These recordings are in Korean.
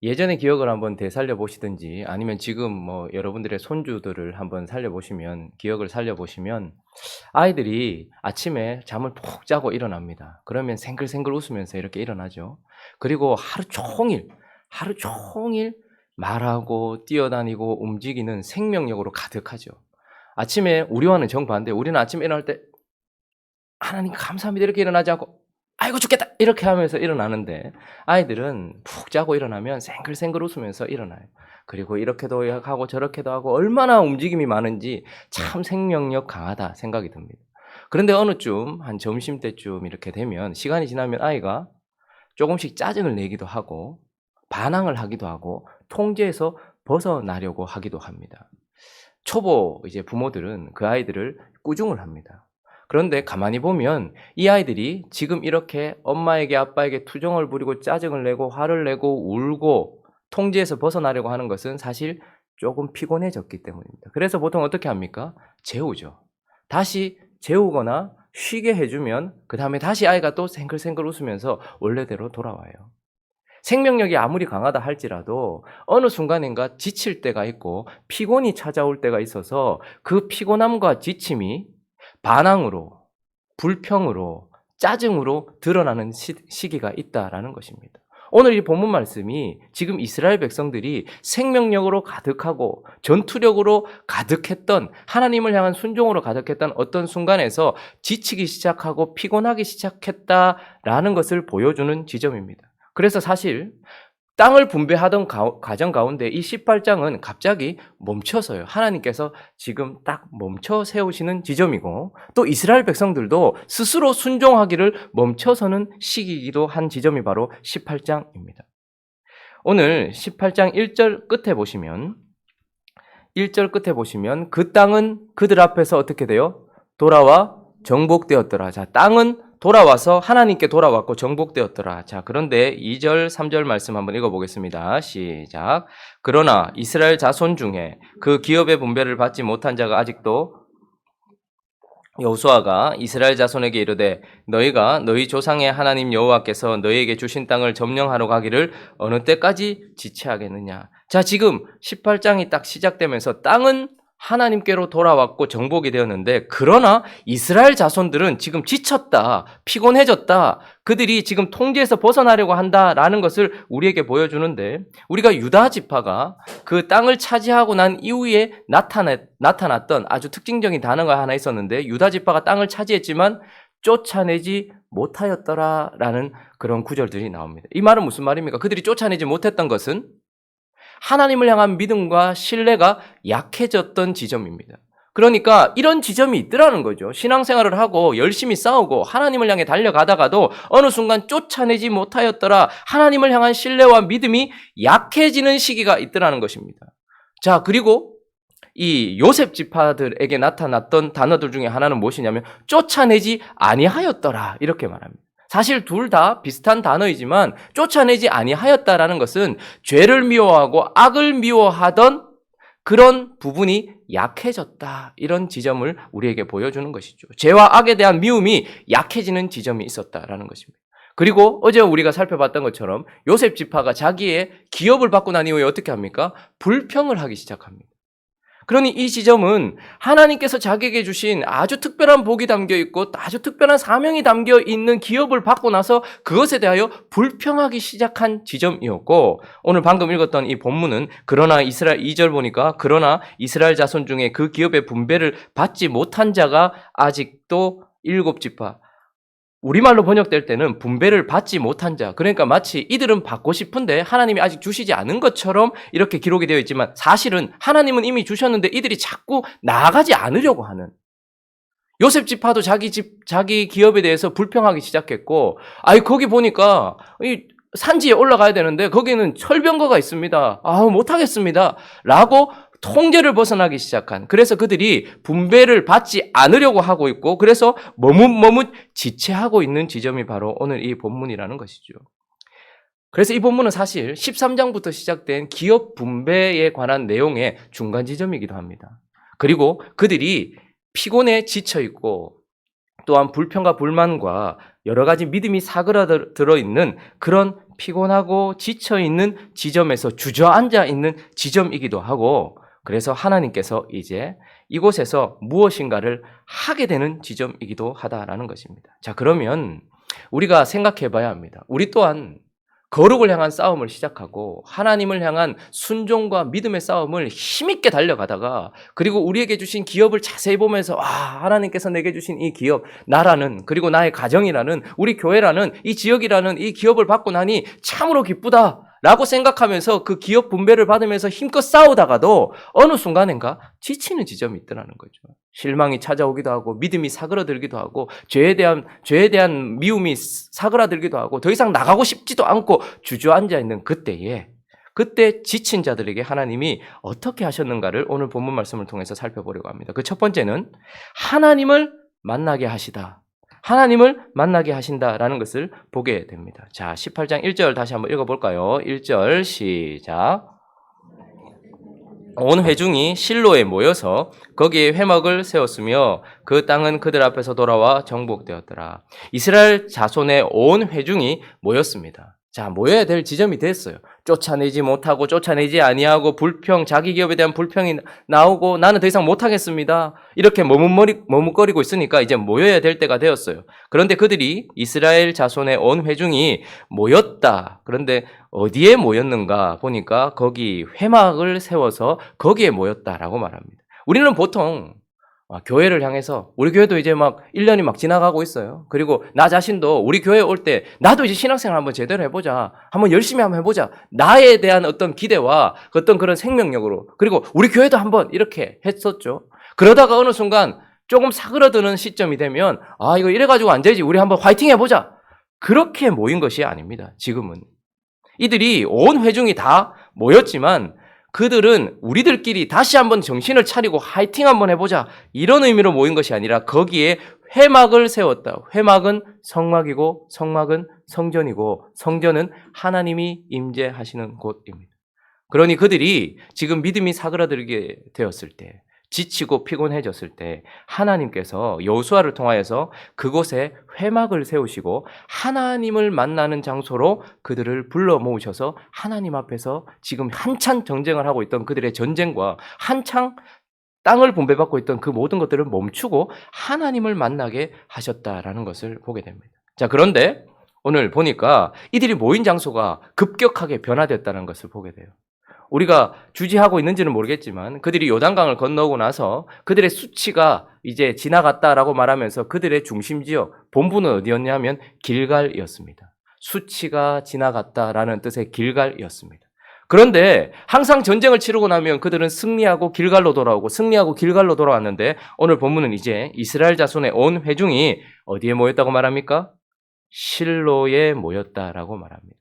예전의 기억을 한번 되살려 보시든지 아니면 지금 뭐 여러분들의 손주들을 한번 살려보시면 기억을 살려보시면 아이들이 아침에 잠을 푹 자고 일어납니다. 그러면 생글생글 웃으면서 이렇게 일어나죠. 그리고 하루 종일 말하고 뛰어다니고 움직이는 생명력으로 가득하죠. 아침에 우리와는 정반대. 우리는 아침에 일어날 때 하나님 감사합니다 이렇게 일어나지 않고 아이고 죽겠다 이렇게 하면서 일어나는데 아이들은 푹 자고 일어나면 생글생글 웃으면서 일어나요. 그리고 이렇게도 하고 저렇게도 하고 얼마나 움직임이 많은지 참 생명력 강하다 생각이 듭니다. 그런데 어느 쯤 한 점심때쯤 이렇게 되면 시간이 지나면 아이가 조금씩 짜증을 내기도 하고 반항을 하기도 하고 통제에서 벗어나려고 하기도 합니다. 초보 이제 부모들은 그 아이들을 꾸중을 합니다. 그런데 가만히 보면 이 아이들이 지금 이렇게 엄마에게 아빠에게 투정을 부리고 짜증을 내고 화를 내고 울고 통제에서 벗어나려고 하는 것은 사실 조금 피곤해졌기 때문입니다. 그래서 보통 어떻게 합니까? 재우죠. 다시 재우거나 쉬게 해주면 그 다음에 다시 아이가 또 생글생글 웃으면서 원래대로 돌아와요. 생명력이 아무리 강하다 할지라도 어느 순간인가 지칠 때가 있고 피곤이 찾아올 때가 있어서 그 피곤함과 지침이 반항으로, 불평으로, 짜증으로 드러나는 시기가 있다라는 것입니다. 오늘 이 본문 말씀이 지금 이스라엘 백성들이 생명력으로 가득하고 전투력으로 가득했던 하나님을 향한 순종으로 가득했던 어떤 순간에서 지치기 시작하고 피곤하기 시작했다라는 것을 보여주는 지점입니다. 그래서 사실 땅을 분배하던 과정 가운데 이 18장은 갑자기 멈춰서요. 하나님께서 지금 딱 멈춰 세우시는 지점이고 또 이스라엘 백성들도 스스로 순종하기를 멈춰서는 시기이기도 한 지점이 바로 18장입니다. 오늘 18장 1절 끝에 보시면 1절 끝에 보시면 그 땅은 그들 앞에서 어떻게 돼요? 돌아와 정복되었더라. 자, 땅은 돌아와서 하나님께 돌아왔고 정복되었더라. 자, 그런데 2절, 3절 말씀 한번 읽어보겠습니다. 시작. 그러나 이스라엘 자손 중에 그 기업의 분배를 받지 못한 자가 아직도 여호수아가 이스라엘 자손에게 이르되 너희가 너희 조상의 하나님 여호와께서 너희에게 주신 땅을 점령하러 가기를 어느 때까지 지체하겠느냐. 자, 지금 18장이 딱 시작되면서 땅은 하나님께로 돌아왔고 정복이 되었는데 그러나 이스라엘 자손들은 지금 지쳤다, 피곤해졌다, 그들이 지금 통제에서 벗어나려고 한다라는 것을 우리에게 보여주는데 우리가 유다 지파가 그 땅을 차지하고 난 이후에 나타났던 아주 특징적인 단어가 하나 있었는데 유다 지파가 땅을 차지했지만 쫓아내지 못하였더라라는 그런 구절들이 나옵니다. 이 말은 무슨 말입니까? 그들이 쫓아내지 못했던 것은 하나님을 향한 믿음과 신뢰가 약해졌던 지점입니다. 그러니까 이런 지점이 있더라는 거죠. 신앙생활을 하고 열심히 싸우고 하나님을 향해 달려가다가도 어느 순간 쫓아내지 못하였더라. 하나님을 향한 신뢰와 믿음이 약해지는 시기가 있더라는 것입니다. 자, 그리고 이 요셉 지파들에게 나타났던 단어들 중에 하나는 무엇이냐면 쫓아내지 아니하였더라 이렇게 말합니다. 사실 둘 다 비슷한 단어이지만 쫓아내지 아니하였다라는 것은 죄를 미워하고 악을 미워하던 그런 부분이 약해졌다. 이런 지점을 우리에게 보여주는 것이죠. 죄와 악에 대한 미움이 약해지는 지점이 있었다라는 것입니다. 그리고 어제 우리가 살펴봤던 것처럼 요셉 지파가 자기의 기업을 받고 난 이후에 어떻게 합니까? 불평을 하기 시작합니다. 그러니 이 지점은 하나님께서 자기에게 주신 아주 특별한 복이 담겨 있고 아주 특별한 사명이 담겨 있는 기업을 받고 나서 그것에 대하여 불평하기 시작한 지점이었고 오늘 방금 읽었던 이 본문은 그러나 이스라엘 2절 보니까 그러나 이스라엘 자손 중에 그 기업의 분배를 받지 못한 자가 아직도 7지파 우리말로 번역될 때는 분배를 받지 못한 자, 그러니까 마치 이들은 받고 싶은데 하나님이 아직 주시지 않은 것처럼 이렇게 기록이 되어 있지만 사실은 하나님은 이미 주셨는데 이들이 자꾸 나아가지 않으려고 하는 요셉 지파도 자기 기업에 대해서 불평하기 시작했고 거기 보니까 이 산지에 올라가야 되는데 거기는 철병거가 있습니다. 못하겠습니다. 라고 통제를 벗어나기 시작한 그래서 그들이 분배를 받지 않으려고 하고 있고 그래서 머뭇 지체하고 있는 지점이 바로 오늘 이 본문이라는 것이죠. 그래서 이 본문은 사실 13장부터 시작된 기업 분배에 관한 내용의 중간 지점이기도 합니다. 그리고 그들이 피곤에 지쳐 있고 또한 불평과 불만과 여러 가지 믿음이 사그라들어 있는 그런 피곤하고 지쳐 있는 지점에서 주저앉아 있는 지점이기도 하고, 그래서 하나님께서 이제 이곳에서 무엇인가를 하게 되는 지점이기도 하다라는 것입니다. 자, 그러면 우리가 생각해 봐야 합니다. 우리 또한 거룩을 향한 싸움을 시작하고 하나님을 향한 순종과 믿음의 싸움을 힘있게 달려가다가, 그리고 우리에게 주신 기업을 자세히 보면서 하나님께서 내게 주신 이 기업, 나라는, 그리고 나의 가정이라는, 우리 교회라는, 이 지역이라는 이 기업을 받고 나니 참으로 기쁘다 라고 생각하면서 그 기업 분배를 받으면서 힘껏 싸우다가도 어느 순간인가 지치는 지점이 있더라는 거죠. 실망이 찾아오기도 하고 믿음이 사그라들기도 하고 죄에 대한 미움이 사그라들기도 하고 더 이상 나가고 싶지도 않고 주저앉아 있는 그때 지친 자들에게 하나님이 어떻게 하셨는가를 오늘 본문 말씀을 통해서 살펴보려고 합니다. 그 첫 번째는 하나님을 만나게 하시다. 하나님을 만나게 하신다라는 것을 보게 됩니다. 자, 18장 1절 다시 한번 읽어볼까요? 1절 시작. 온 회중이 실로에 모여서 거기에 회막을 세웠으며 그 땅은 그들 앞에서 돌아와 정복되었더라. 이스라엘 자손의 온 회중이 모였습니다. 자, 모여야 될 지점이 됐어요. 쫓아내지 못하고 쫓아내지 아니하고 자기 기업에 대한 불평이 나오고 나는 더 이상 못하겠습니다. 이렇게 머뭇거리고 있으니까 이제 모여야 될 때가 되었어요. 그런데 그들이 이스라엘 자손의 온 회중이 모였다. 그런데 어디에 모였는가 보니까 거기 회막을 세워서 거기에 모였다라고 말합니다. 우리는 보통 교회를 향해서, 우리 교회도 이제 1년이 지나가고 있어요. 그리고 나 자신도 우리 교회 올 때 나도 이제 신앙생활 한번 제대로 해보자. 한번 열심히 한번 해보자. 나에 대한 어떤 기대와 어떤 그런 생명력으로. 그리고 우리 교회도 한번 이렇게 했었죠. 그러다가 어느 순간 조금 사그러드는 시점이 되면 이거 이래가지고 안 되지. 우리 한번 화이팅 해보자. 그렇게 모인 것이 아닙니다. 지금은. 이들이 온 회중이 다 모였지만 그들은 우리들끼리 다시 한번 정신을 차리고 화이팅 한번 해보자 이런 의미로 모인 것이 아니라 거기에 회막을 세웠다. 회막은 성막이고 성막은 성전이고 성전은 하나님이 임재하시는 곳입니다. 그러니 그들이 지금 믿음이 사그라들게 되었을 때, 지치고 피곤해졌을 때 하나님께서 여호수아를 통하여서 그곳에 회막을 세우시고 하나님을 만나는 장소로 그들을 불러 모으셔서 하나님 앞에서 지금 한참 전쟁을 하고 있던 그들의 전쟁과 한창 땅을 분배받고 있던 그 모든 것들을 멈추고 하나님을 만나게 하셨다라는 것을 보게 됩니다. 자, 그런데 오늘 보니까 이들이 모인 장소가 급격하게 변화됐다는 것을 보게 돼요. 우리가 주지하고 있는지는 모르겠지만 그들이 요단강을 건너고 나서 그들의 수치가 이제 지나갔다라고 말하면서 그들의 중심지역, 본부는 어디였냐면 길갈이었습니다. 수치가 지나갔다라는 뜻의 길갈이었습니다. 그런데 항상 전쟁을 치르고 나면 그들은 승리하고 길갈로 돌아오고 승리하고 길갈로 돌아왔는데 오늘 본문은 이제 이스라엘 자손의 온 회중이 어디에 모였다고 말합니까? 실로에 모였다라고 말합니다.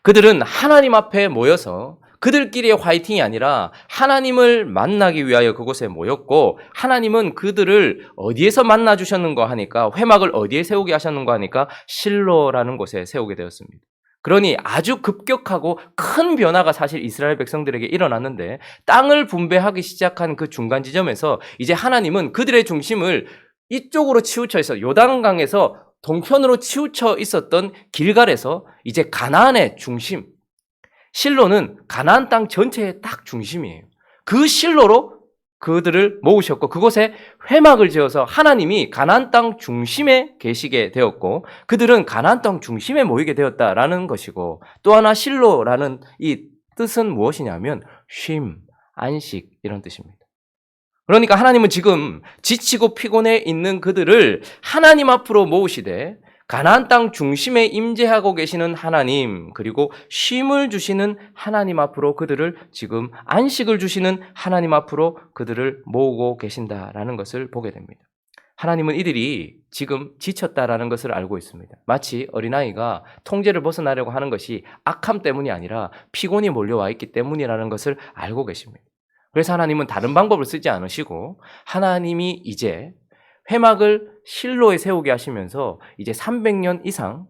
그들은 하나님 앞에 모여서 그들끼리의 화이팅이 아니라 하나님을 만나기 위하여 그곳에 모였고, 하나님은 그들을 어디에서 만나 주셨는가 하니까, 회막을 어디에 세우게 하셨는가 하니까 실로라는 곳에 세우게 되었습니다. 그러니 아주 급격하고 큰 변화가 사실 이스라엘 백성들에게 일어났는데, 땅을 분배하기 시작한 그 중간 지점에서 이제 하나님은 그들의 중심을 이쪽으로 치우쳐 있어 요단강에서 동편으로 치우쳐 있었던 길갈에서 이제 가나안의 중심, 실로는 가나안 땅 전체의 딱 중심이에요. 그 실로로 그들을 모으셨고 그곳에 회막을 지어서 하나님이 가나안 땅 중심에 계시게 되었고 그들은 가나안 땅 중심에 모이게 되었다라는 것이고, 또 하나 실로라는 이 뜻은 무엇이냐면 쉼, 안식 이런 뜻입니다. 그러니까 하나님은 지금 지치고 피곤해 있는 그들을 하나님 앞으로 모으시되 가나안 땅 중심에 임재하고 계시는 하나님, 그리고 쉼을 주시는 하나님 앞으로 그들을 지금 안식을 주시는 하나님 앞으로 그들을 모으고 계신다라는 것을 보게 됩니다. 하나님은 이들이 지금 지쳤다라는 것을 알고 있습니다. 마치 어린아이가 통제를 벗어나려고 하는 것이 악함 때문이 아니라 피곤이 몰려와 있기 때문이라는 것을 알고 계십니다. 그래서 하나님은 다른 방법을 쓰지 않으시고 하나님이 이제 회막을 실로에 세우게 하시면서 이제 300년 이상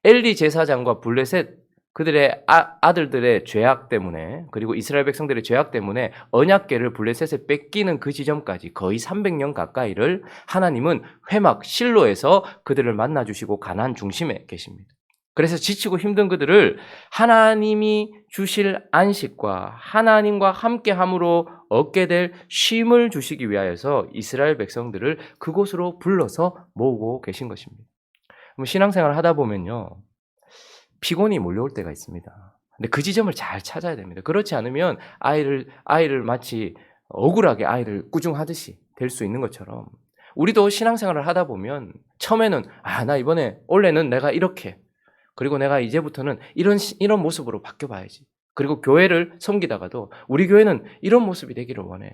엘리 제사장과 블레셋 그들의 아들들의 죄악 때문에 그리고 이스라엘 백성들의 죄악 때문에 언약궤를 블레셋에 뺏기는 그 지점까지 거의 300년 가까이를 하나님은 회막 실로에서 그들을 만나주시고 가나안 중심에 계십니다. 그래서 지치고 힘든 그들을 하나님이 주실 안식과 하나님과 함께함으로 얻게 될 쉼을 주시기 위하여서 이스라엘 백성들을 그곳으로 불러서 모으고 계신 것입니다. 신앙생활을 하다 보면요, 피곤이 몰려올 때가 있습니다. 근데 그 지점을 잘 찾아야 됩니다. 그렇지 않으면 아이를 마치 억울하게 아이를 꾸중하듯이 될 수 있는 것처럼 우리도 신앙생활을 하다 보면 처음에는 나 이번에 올해는 내가 이렇게, 그리고 내가 이제부터는 이런 모습으로 바뀌어봐야지. 그리고 교회를 섬기다가도 우리 교회는 이런 모습이 되기를 원해.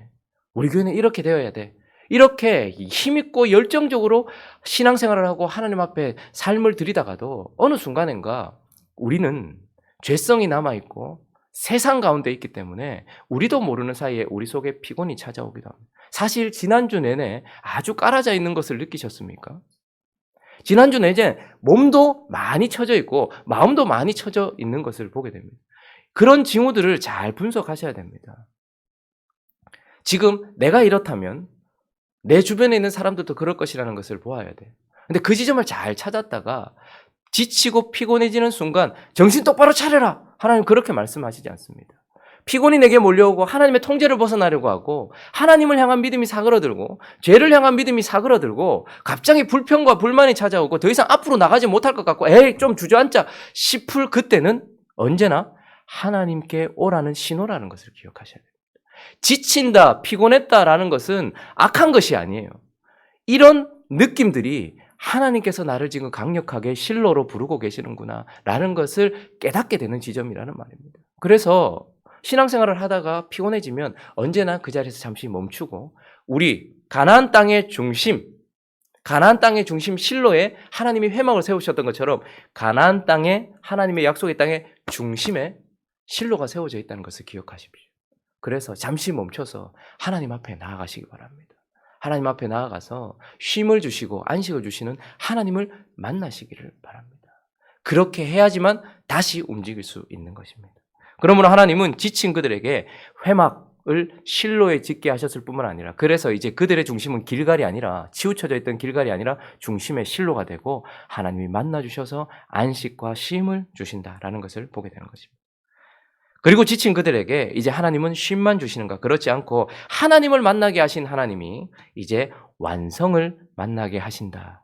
우리 교회는 이렇게 되어야 돼. 이렇게 힘있고 열정적으로 신앙생활을 하고 하나님 앞에 삶을 드리다가도 어느 순간인가 우리는 죄성이 남아있고 세상 가운데 있기 때문에 우리도 모르는 사이에 우리 속에 피곤이 찾아오기도 합니다. 사실 지난주 내내 아주 깔아져 있는 것을 느끼셨습니까? 지난주 내내 몸도 많이 처져 있고 마음도 많이 처져 있는 것을 보게 됩니다. 그런 징후들을 잘 분석하셔야 됩니다. 지금 내가 이렇다면 내 주변에 있는 사람들도 그럴 것이라는 것을 보아야 돼. 근데 그 지점을 잘 찾았다가 지치고 피곤해지는 순간 정신 똑바로 차려라! 하나님 그렇게 말씀하시지 않습니다. 피곤이 내게 몰려오고 하나님의 통제를 벗어나려고 하고 하나님을 향한 믿음이 사그러들고 죄를 향한 믿음이 사그러들고 갑자기 불평과 불만이 찾아오고 더 이상 앞으로 나가지 못할 것 같고 좀 주저앉자 싶을 그때는 언제나 하나님께 오라는 신호라는 것을 기억하셔야 됩니다. 지친다, 피곤했다라는 것은 악한 것이 아니에요. 이런 느낌들이 하나님께서 나를 지금 강력하게 실로로 부르고 계시는구나 라는 것을 깨닫게 되는 지점이라는 말입니다. 그래서 신앙생활을 하다가 피곤해지면 언제나 그 자리에서 잠시 멈추고 우리 가나안 땅의 중심 실로에 하나님이 회막을 세우셨던 것처럼 가나안 땅에 하나님의 약속의 땅의 중심에 실로가 세워져 있다는 것을 기억하십시오. 그래서 잠시 멈춰서 하나님 앞에 나아가시기 바랍니다. 하나님 앞에 나아가서 쉼을 주시고 안식을 주시는 하나님을 만나시기를 바랍니다. 그렇게 해야지만 다시 움직일 수 있는 것입니다. 그러므로 하나님은 지친 그들에게 회막을 실로에 짓게 하셨을 뿐만 아니라 그래서 이제 그들의 중심은 길갈이 아니라 치우쳐져 있던 길갈이 아니라 중심의 실로가 되고 하나님이 만나주셔서 안식과 쉼을 주신다라는 것을 보게 되는 것입니다. 그리고 지친 그들에게 이제 하나님은 쉼만 주시는가? 그렇지 않고 하나님을 만나게 하신 하나님이 이제 완성을 만나게 하신다.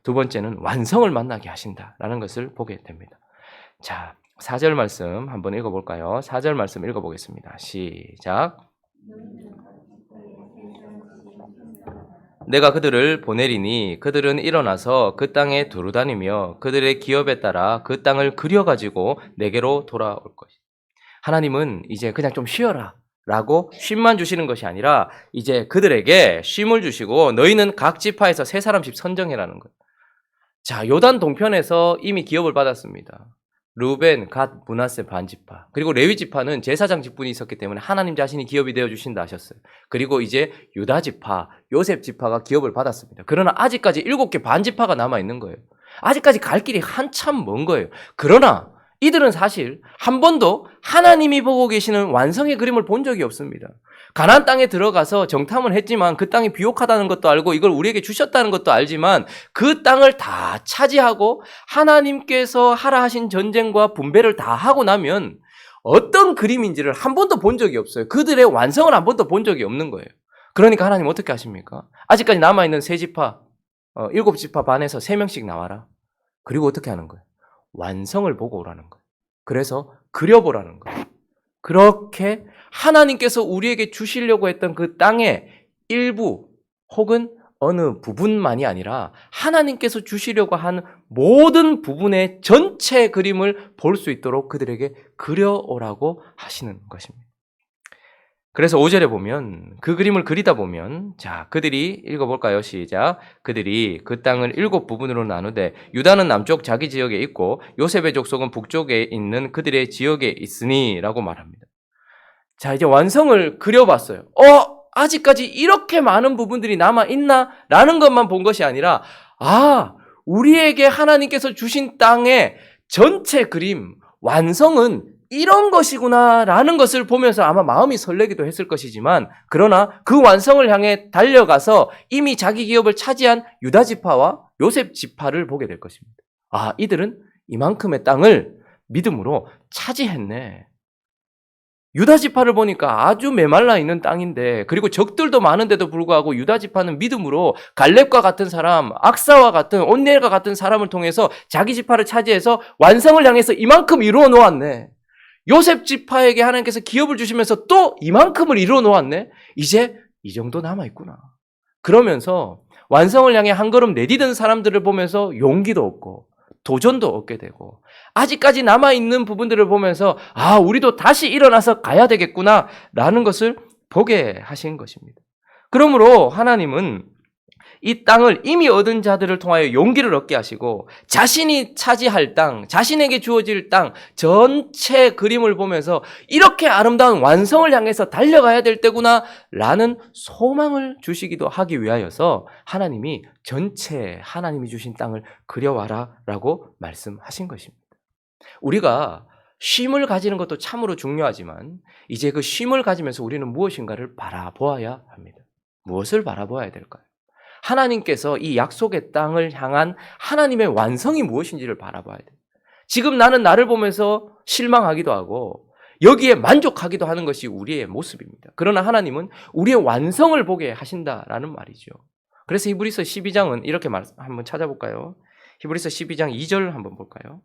두 번째는 완성을 만나게 하신다라는 것을 보게 됩니다. 자, 4절 말씀 한번 읽어볼까요? 4절 말씀 읽어보겠습니다. 시작. 내가 그들을 보내리니 그들은 일어나서 그 땅에 두루다니며 그들의 기업에 따라 그 땅을 그려가지고 내게로 돌아올 것이다. 하나님은 이제 그냥 좀 쉬어라 라고 쉼만 주시는 것이 아니라 이제 그들에게 쉼을 주시고 너희는 각 지파에서 세 사람씩 선정해라는 거예요. 자, 요단 동편에서 이미 기업을 받았습니다. 루벤, 갓, 므낫세 반지파. 그리고 레위 지파는 제사장 직분이 있었기 때문에 하나님 자신이 기업이 되어 주신다 하셨어요. 그리고 이제 유다 지파, 요셉 지파가 기업을 받았습니다. 그러나 아직까지 7개 반지파가 남아 있는 거예요. 아직까지 갈 길이 한참 먼 거예요. 그러나 이들은 사실 한 번도 하나님이 보고 계시는 완성의 그림을 본 적이 없습니다. 가나안 땅에 들어가서 정탐을 했지만 그 땅이 비옥하다는 것도 알고 이걸 우리에게 주셨다는 것도 알지만 그 땅을 다 차지하고 하나님께서 하라 하신 전쟁과 분배를 다 하고 나면 어떤 그림인지를 한 번도 본 적이 없어요. 그들의 완성을 한 번도 본 적이 없는 거예요. 그러니까 하나님 어떻게 하십니까? 아직까지 남아있는 세 지파, 7지파 반에서 3명씩 나와라. 그리고 어떻게 하는 거예요? 완성을 보고 오라는 거예요. 그래서 그려보라는 거예요. 그렇게 하나님께서 우리에게 주시려고 했던 그 땅의 일부 혹은 어느 부분만이 아니라 하나님께서 주시려고 한 모든 부분의 전체 그림을 볼 수 있도록 그들에게 그려오라고 하시는 것입니다. 그래서 5절에 보면 그 그림을 그리다 보면 자, 그들이 읽어볼까요? 시작. 그들이 그 땅을 7부분으로 나누되 유다는 남쪽 자기 지역에 있고 요셉의 족속은 북쪽에 있는 그들의 지역에 있으니 라고 말합니다. 자, 이제 완성을 그려봤어요. 아직까지 이렇게 많은 부분들이 남아있나? 라는 것만 본 것이 아니라 우리에게 하나님께서 주신 땅의 전체 그림, 완성은 이런 것이구나라는 것을 보면서 아마 마음이 설레기도 했을 것이지만 그러나 그 완성을 향해 달려가서 이미 자기 기업을 차지한 유다 지파와 요셉 지파를 보게 될 것입니다. 아, 이들은 이만큼의 땅을 믿음으로 차지했네. 유다 지파를 보니까 아주 메말라 있는 땅인데, 그리고 적들도 많은데도 불구하고 유다 지파는 믿음으로 갈렙과 같은 사람, 악사와 같은 온넬과 같은 사람을 통해서 자기 지파를 차지해서 완성을 향해서 이만큼 이루어 놓았네. 요셉 지파에게 하나님께서 기업을 주시면서 또 이만큼을 이루어 놓았네. 이제 이 정도 남아있구나. 그러면서 완성을 향해 한 걸음 내디딘 사람들을 보면서 용기도 얻고 도전도 얻게 되고 아직까지 남아있는 부분들을 보면서 아, 우리도 다시 일어나서 가야 되겠구나 라는 것을 보게 하신 것입니다. 그러므로 하나님은 이 땅을 이미 얻은 자들을 통하여 용기를 얻게 하시고 자신이 차지할 땅, 자신에게 주어질 땅 전체 그림을 보면서 이렇게 아름다운 완성을 향해서 달려가야 될 때구나 라는 소망을 주시기도 하기 위하여서 하나님이 전체 하나님이 주신 땅을 그려와라 라고 말씀하신 것입니다. 우리가 쉼을 가지는 것도 참으로 중요하지만 이제 그 쉼을 가지면서 우리는 무엇인가를 바라보아야 합니다. 무엇을 바라보아야 될까요? 하나님께서 이 약속의 땅을 향한 하나님의 완성이 무엇인지를 바라봐야 돼요. 지금 나는 나를 보면서 실망하기도 하고 여기에 만족하기도 하는 것이 우리의 모습입니다. 그러나 하나님은 우리의 완성을 보게 하신다라는 말이죠. 그래서 히브리서 12장은 이렇게 한번 찾아볼까요? 히브리서 12장 2절 한번 볼까요?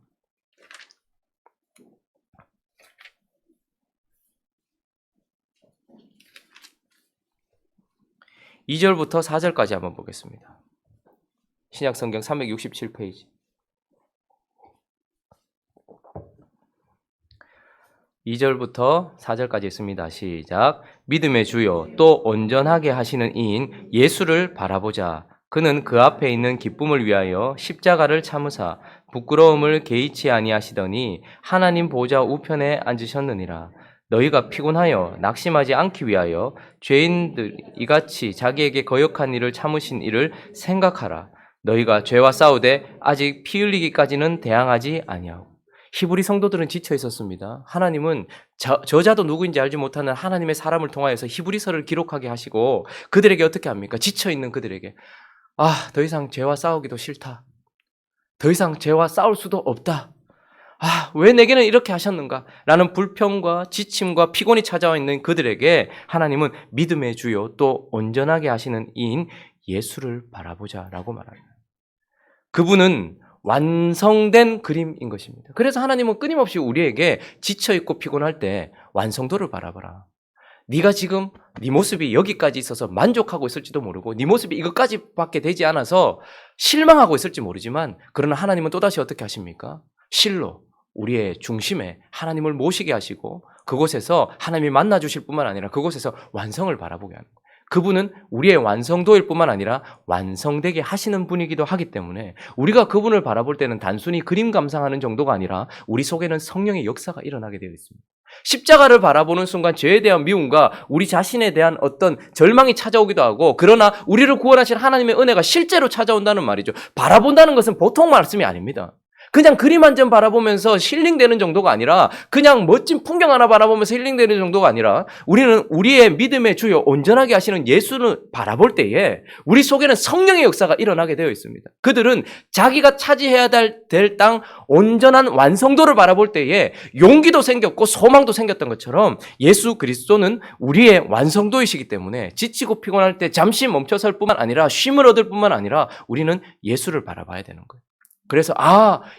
2절부터 4절까지 한번 보겠습니다. 신약성경 367페이지. 2절부터 4절까지 있습니다. 시작. 믿음의 주요 또 온전하게 하시는 이인 예수를 바라보자. 그는 그 앞에 있는 기쁨을 위하여 십자가를 참으사 부끄러움을 개의치 아니하시더니 하나님 보좌 우편에 앉으셨느니라. 너희가 피곤하여 낙심하지 않기 위하여 죄인들 이같이 자기에게 거역한 일을 참으신 이를 생각하라. 너희가 죄와 싸우되 아직 피 흘리기까지는 대항하지 아니하고. 히브리 성도들은 지쳐 있었습니다. 하나님은 저자도 누구인지 알지 못하는 하나님의 사람을 통하여서 히브리서를 기록하게 하시고 그들에게 어떻게 합니까? 지쳐 있는 그들에게 더 이상 죄와 싸우기도 싫다. 더 이상 죄와 싸울 수도 없다. 왜 내게는 이렇게 하셨는가? 라는 불평과 지침과 피곤이 찾아와 있는 그들에게 하나님은 믿음의 주요 또 온전하게 하시는 이인 예수를 바라보자 라고 말합니다. 그분은 완성된 그림인 것입니다. 그래서 하나님은 끊임없이 우리에게 지쳐있고 피곤할 때 완성도를 바라봐라. 네가 지금 네 모습이 여기까지 있어서 만족하고 있을지도 모르고 네 모습이 이것까지밖에 되지 않아서 실망하고 있을지 모르지만 그러나 하나님은 또다시 어떻게 하십니까? 실로 우리의 중심에 하나님을 모시게 하시고 그곳에서 하나님이 만나주실 뿐만 아니라 그곳에서 완성을 바라보게 하는 거예요. 그분은 우리의 완성도일 뿐만 아니라 완성되게 하시는 분이기도 하기 때문에 우리가 그분을 바라볼 때는 단순히 그림 감상하는 정도가 아니라 우리 속에는 성령의 역사가 일어나게 되어 있습니다. 십자가를 바라보는 순간 죄에 대한 미움과 우리 자신에 대한 어떤 절망이 찾아오기도 하고 그러나 우리를 구원하실 하나님의 은혜가 실제로 찾아온다는 말이죠. 바라본다는 것은 보통 말씀이 아닙니다. 그냥 그림 한 점 바라보면서 힐링되는 정도가 아니라 그냥 멋진 풍경 하나 바라보면서 힐링되는 정도가 아니라 우리는 우리의 믿음의 주요 온전하게 하시는 예수를 바라볼 때에 우리 속에는 성령의 역사가 일어나게 되어 있습니다. 그들은 자기가 차지해야 될 땅 온전한 완성도를 바라볼 때에 용기도 생겼고 소망도 생겼던 것처럼 예수 그리스도는 우리의 완성도이시기 때문에 지치고 피곤할 때 잠시 멈춰설 뿐만 아니라 쉼을 얻을 뿐만 아니라 우리는 예수를 바라봐야 되는 거예요. 그래서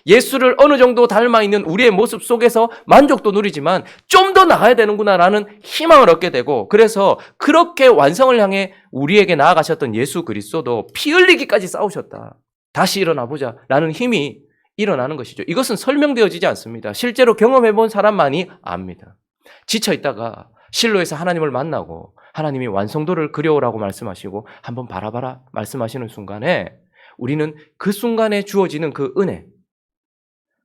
예수를 어느 정도 닮아 있는 우리의 모습 속에서 만족도 누리지만 좀 더 나아야 되는구나라는 희망을 얻게 되고 그래서 그렇게 완성을 향해 우리에게 나아가셨던 예수 그리스도도 피 흘리기까지 싸우셨다. 다시 일어나 보자 라는 힘이 일어나는 것이죠. 이것은 설명되어지지 않습니다. 실제로 경험해본 사람만이 압니다. 지쳐있다가 실로에서 하나님을 만나고 하나님이 완성도를 그려오라고 말씀하시고 한번 바라봐라 말씀하시는 순간에 우리는 그 순간에 주어지는 그 은혜,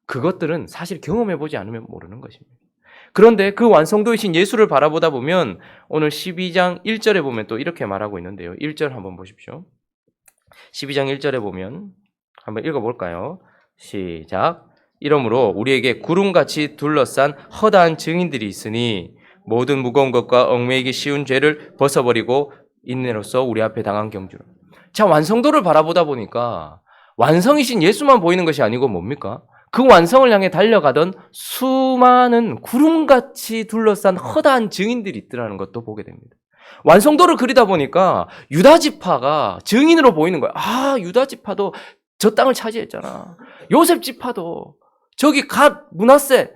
그것들은 사실 경험해보지 않으면 모르는 것입니다. 그런데 그 완성도이신 예수를 바라보다 보면 오늘 12장 1절에 보면 또 이렇게 말하고 있는데요. 1절 한번 보십시오. 12장 1절에 보면 한번 읽어볼까요? 시작. 이러므로 우리에게 구름같이 둘러싼 허다한 증인들이 있으니 모든 무거운 것과 얽매이기 쉬운 죄를 벗어버리고 인내로서 우리 앞에 당한 경주로. 자, 완성도를 바라보다 보니까 완성이신 예수만 보이는 것이 아니고 뭡니까? 그 완성을 향해 달려가던 수많은 구름같이 둘러싼 허다한 증인들이 있더라는 것도 보게 됩니다. 완성도를 그리다 보니까 유다 지파가 증인으로 보이는 거야. 아, 유다 지파도 저 땅을 차지했잖아. 요셉 지파도 저기 갓 문하세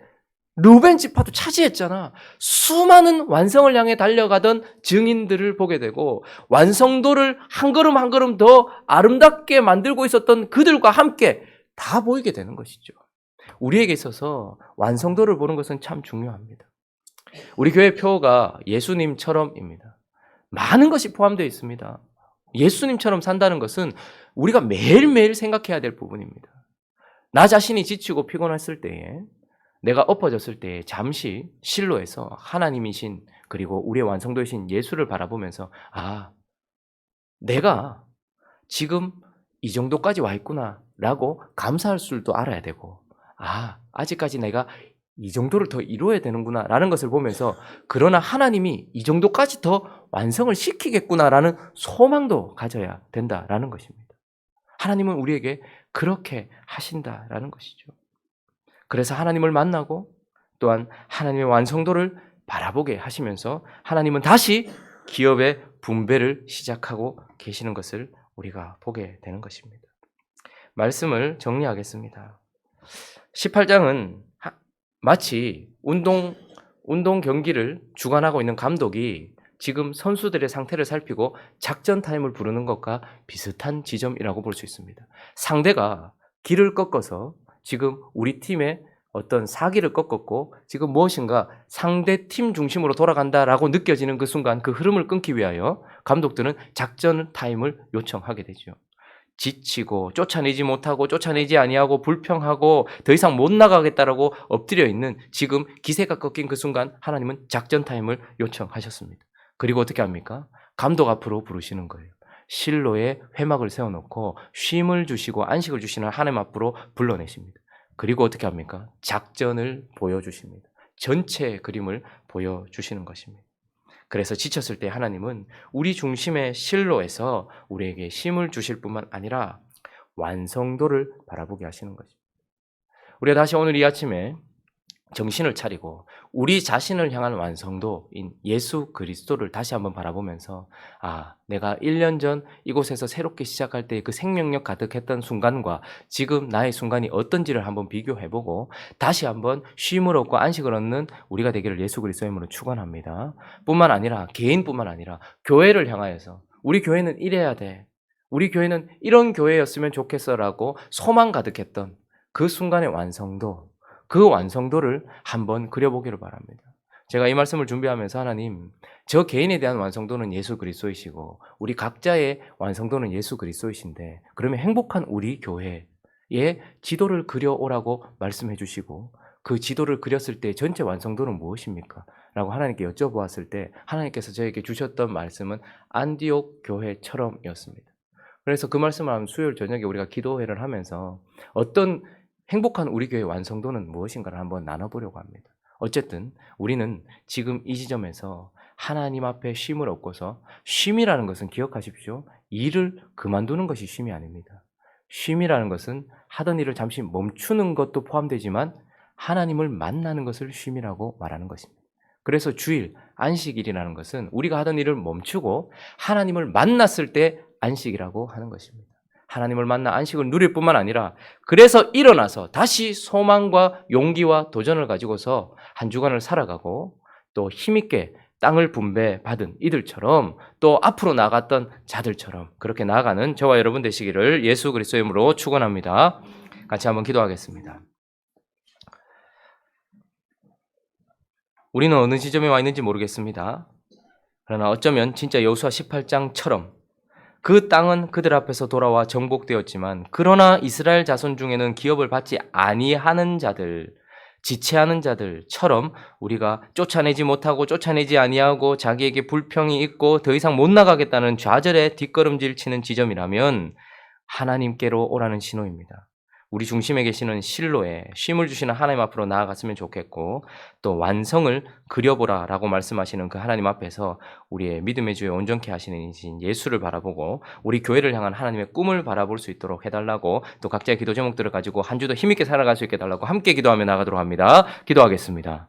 루벤 지파도 차지했잖아. 수많은 완성을 향해 달려가던 증인들을 보게 되고 완성도를 한 걸음 한 걸음 더 아름답게 만들고 있었던 그들과 함께 다 보이게 되는 것이죠. 우리에게 있어서 완성도를 보는 것은 참 중요합니다. 우리 교회 표어가 예수님처럼입니다. 많은 것이 포함되어 있습니다. 예수님처럼 산다는 것은 우리가 매일매일 생각해야 될 부분입니다. 나 자신이 지치고 피곤했을 때에 내가 엎어졌을 때 잠시 실로에서 하나님이신 그리고 우리의 완성도이신 예수를 바라보면서 아, 내가 지금 이 정도까지 와 있구나 라고 감사할 줄도 알아야 되고 아, 아직까지 내가 이 정도를 더 이루어야 되는구나 라는 것을 보면서 그러나 하나님이 이 정도까지 더 완성을 시키겠구나 라는 소망도 가져야 된다라는 것입니다. 하나님은 우리에게 그렇게 하신다라는 것이죠. 그래서 하나님을 만나고 또한 하나님의 완성도를 바라보게 하시면서 하나님은 다시 기업의 분배를 시작하고 계시는 것을 우리가 보게 되는 것입니다. 말씀을 정리하겠습니다. 18장은 마치 운동 경기를 주관하고 있는 감독이 지금 선수들의 상태를 살피고 작전 타임을 부르는 것과 비슷한 지점이라고 볼 수 있습니다. 상대가 길을 꺾어서 지금 우리 팀의 어떤 사기를 꺾었고 지금 무엇인가 상대 팀 중심으로 돌아간다라고 느껴지는 그 순간 그 흐름을 끊기 위하여 감독들은 작전 타임을 요청하게 되죠. 지치고 쫓아내지 못하고 쫓아내지 아니하고 불평하고 더 이상 못 나가겠다라고 엎드려 있는 지금 기세가 꺾인 그 순간 하나님은 작전 타임을 요청하셨습니다. 그리고 어떻게 합니까? 감독 앞으로 부르시는 거예요. 실로에 회막을 세워놓고 쉼을 주시고 안식을 주시는 하나님 앞으로 불러내십니다. 그리고 어떻게 합니까? 작전을 보여주십니다. 전체 그림을 보여주시는 것입니다. 그래서 지쳤을 때 하나님은 우리 중심의 실로에서 우리에게 쉼을 주실 뿐만 아니라 완성도를 바라보게 하시는 것입니다. 우리가 다시 오늘 이 아침에 정신을 차리고 우리 자신을 향한 완성도인 예수 그리스도를 다시 한번 바라보면서 아, 내가 1년 전 이곳에서 새롭게 시작할 때 그 생명력 가득했던 순간과 지금 나의 순간이 어떤지를 한번 비교해보고 다시 한번 쉼을 얻고 안식을 얻는 우리가 되기를 예수 그리스도의 이름으로 축원합니다. 뿐만 아니라 개인뿐만 아니라 교회를 향하여서 우리 교회는 이래야 돼. 우리 교회는 이런 교회였으면 좋겠어라고 소망 가득했던 그 순간의 완성도 그 완성도를 한번 그려보기를 바랍니다. 제가 이 말씀을 준비하면서 하나님, 저 개인에 대한 완성도는 예수 그리스도이시고 우리 각자의 완성도는 예수 그리스도이신데 그러면 행복한 우리 교회의 지도를 그려오라고 말씀해 주시고 그 지도를 그렸을 때 전체 완성도는 무엇입니까? 라고 하나님께 여쭤보았을 때 하나님께서 저에게 주셨던 말씀은 안디옥 교회처럼이었습니다. 그래서 그 말씀을 하면 수요일 저녁에 우리가 기도회를 하면서 어떤 행복한 우리 교회의 완성도는 무엇인가를 한번 나눠보려고 합니다. 어쨌든 우리는 지금 이 지점에서 하나님 앞에 쉼을 얻고서 쉼이라는 것은 기억하십시오. 일을 그만두는 것이 쉼이 아닙니다. 쉼이라는 것은 하던 일을 잠시 멈추는 것도 포함되지만 하나님을 만나는 것을 쉼이라고 말하는 것입니다. 그래서 주일, 안식일이라는 것은 우리가 하던 일을 멈추고 하나님을 만났을 때 안식이라고 하는 것입니다. 하나님을 만나 안식을 누릴 뿐만 아니라 그래서 일어나서 다시 소망과 용기와 도전을 가지고서 한 주간을 살아가고 또 힘있게 땅을 분배받은 이들처럼 또 앞으로 나갔던 자들처럼 그렇게 나아가는 저와 여러분 되시기를 예수 그리스도의 이름으로 축원합니다. 같이 한번 기도하겠습니다. 우리는 어느 지점에 와 있는지 모르겠습니다. 그러나 어쩌면 진짜 여호수아 18장처럼 그 땅은 그들 앞에서 돌아와 정복되었지만 그러나 이스라엘 자손 중에는 기업을 받지 아니하는 자들, 지체하는 자들처럼 우리가 쫓아내지 못하고 쫓아내지 아니하고 자기에게 불평이 있고 더 이상 못 나가겠다는 좌절에 뒷걸음질 치는 지점이라면 하나님께로 오라는 신호입니다. 우리 중심에 계시는 실로에 쉼을 주시는 하나님 앞으로 나아갔으면 좋겠고, 또 완성을 그려보라라고 말씀하시는 그 하나님 앞에서 우리의 믿음의 주에 온전케 하시는 이신 예수를 바라보고 우리 교회를 향한 하나님의 꿈을 바라볼 수 있도록 해달라고, 또 각자의 기도 제목들을 가지고 한 주도 힘있게 살아갈 수 있게 해달라고 함께 기도하며 나가도록 합니다. 기도하겠습니다.